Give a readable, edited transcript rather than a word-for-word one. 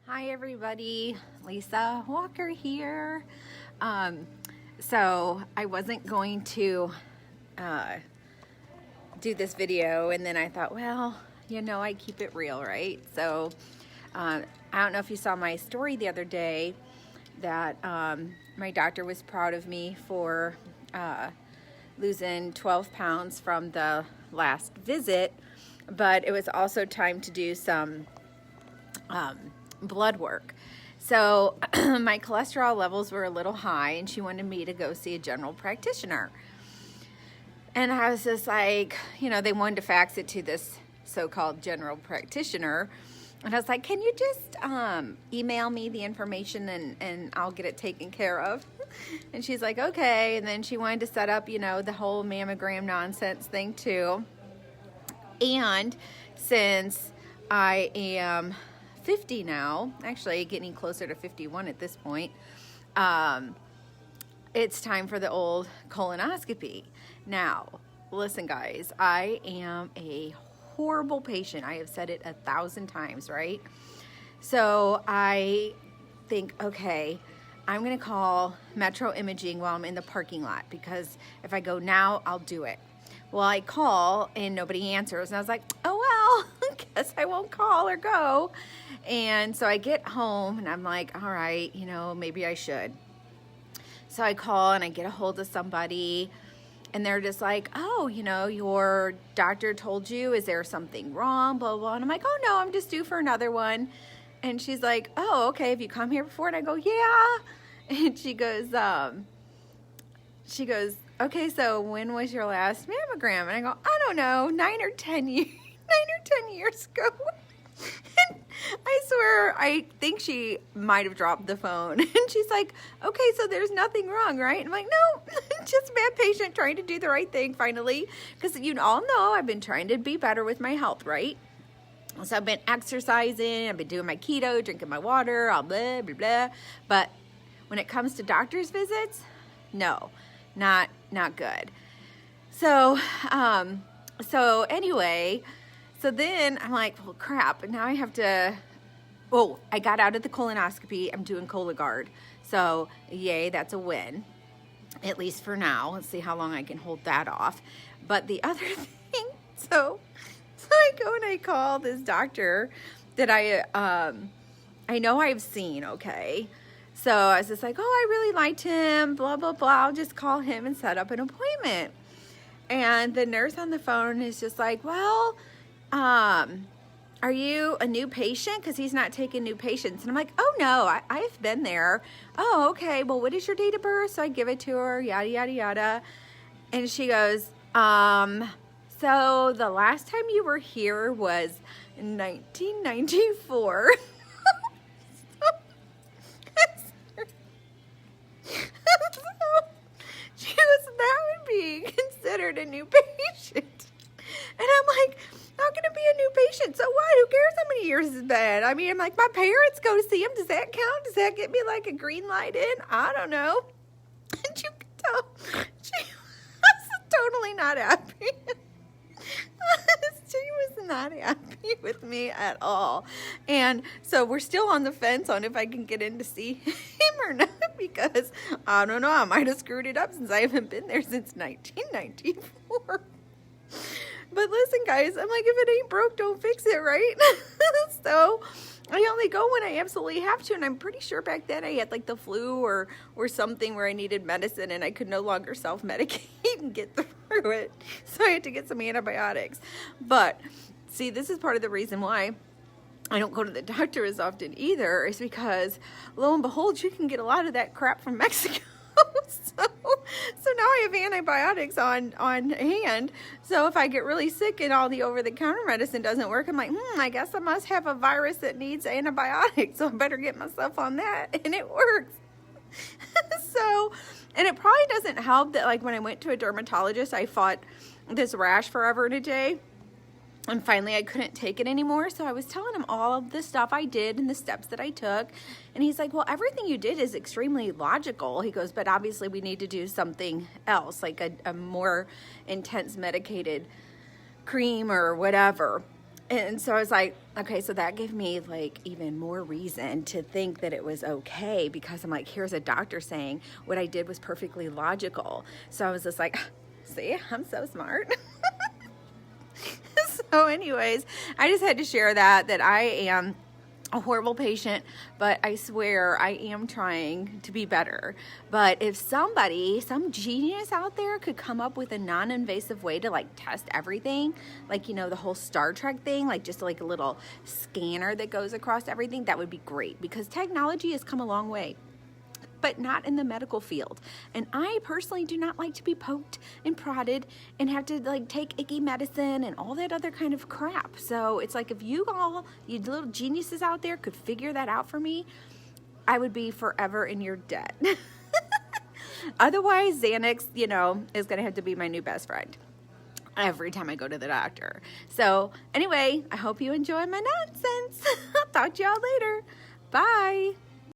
Hi everybody, Lisa Walker here. So I wasn't going to do this video, and then I thought, well, I keep it real, right? So I don't know if you saw my story the other day that my doctor was proud of me for losing 12 pounds from the last visit, but it was also time to do some blood work. So my cholesterol levels were a little high, and she wanted me to go see a general practitioner. And I was just like, they wanted to fax it to this so-called general practitioner. And I was like, can you just email me the information and I'll get it taken care of? And she's like, okay. And then she wanted to set up, the whole mammogram nonsense thing too. And since I am 50 now, actually getting closer to 51 at this point, it's time for the old colonoscopy. Now, listen guys, I am a horrible patient. I have said it 1,000 times, right? So I think, okay, I'm gonna call Metro Imaging while I'm in the parking lot, because if I go now, I'll do it. Well, I call and nobody answers, and I was like, oh well, guess I won't call or go. And so I get home and I'm like, all right, maybe I should. So I call and I get a hold of somebody, and they're just like, oh, your doctor told you, is there something wrong, blah, blah. And I'm like, oh no, I'm just due for another one. And she's like, oh, okay, have you come here before? And I go, yeah. And she goes, okay, so when was your last mammogram? And I go, I don't know, 9 or 10 years ago. And I swear, I think she might have dropped the phone. And she's like, okay, so there's nothing wrong, right? And I'm like, no, just a bad patient trying to do the right thing finally. Because you all know I've been trying to be better with my health, right? So I've been exercising, I've been doing my keto, drinking my water, all blah, blah, blah. But when it comes to doctor's visits, no, not good. So, anyway, so then I'm like, well, crap. Now I have to, I got out of the colonoscopy. I'm doing Cologuard. So, yay, that's a win. At least for now. Let's see how long I can hold that off. But the other thing, so I go and I call this doctor that I know I've seen, okay? So I was just like, oh, I really liked him, blah, blah, blah. I'll just call him and set up an appointment. And the nurse on the phone is just like, well, are you a new patient? Because he's not taking new patients. And I'm like, oh, no, I've been there. Oh, okay. Well, what is your date of birth? So I give it to her, yada, yada, yada. And she goes, so the last time you were here was in 1994. She goes, that would be considered a new patient. And I'm like, how can it be a new patient? So what? Who cares how many years it's been? I mean, I'm like, my parents go to see him. Does that count? Does that get me like a green light in? I don't know. And you can tell she was totally not happy. She was not happy with me at all. And so we're still on the fence on if I can get in to see him or not, because I don't know, I might have screwed it up since I haven't been there since 1994. But listen, guys, I'm like, if it ain't broke, don't fix it, right? So I only go when I absolutely have to, and I'm pretty sure back then I had like the flu or something where I needed medicine and I could no longer self-medicate and get through it. So I had to get some antibiotics. But see, this is part of the reason why I don't go to the doctor as often either, is because lo and behold, you can get a lot of that crap from Mexico. So now I have antibiotics on hand. So if I get really sick and all the over-the-counter medicine doesn't work, I'm like, I guess I must have a virus that needs antibiotics. So I better get myself on that. And it works. So, and it probably doesn't help that like when I went to a dermatologist, I fought this rash forever and a day. And finally, I couldn't take it anymore. So I was telling him all of the stuff I did and the steps that I took. And he's like, well, everything you did is extremely logical. He goes, but obviously we need to do something else, like a more intense medicated cream or whatever. And so I was like, okay, so that gave me like even more reason to think that it was okay, because I'm like, here's a doctor saying what I did was perfectly logical. So I was just like, see, I'm so smart. So anyways, I just had to share that I am a horrible patient, but I swear I am trying to be better. But if somebody, some genius out there could come up with a non-invasive way to like test everything, like, you know, the whole Star Trek thing, like just like a little scanner that goes across everything, that would be great, because technology has come a long way, but not in the medical field. And I personally do not like to be poked and prodded and have to like take icky medicine and all that other kind of crap. So it's like, if you all, you little geniuses out there, could figure that out for me, I would be forever in your debt. Otherwise, Xanax, you know, is gonna have to be my new best friend every time I go to the doctor. So anyway, I hope you enjoy my nonsense. I'll talk to y'all later. Bye.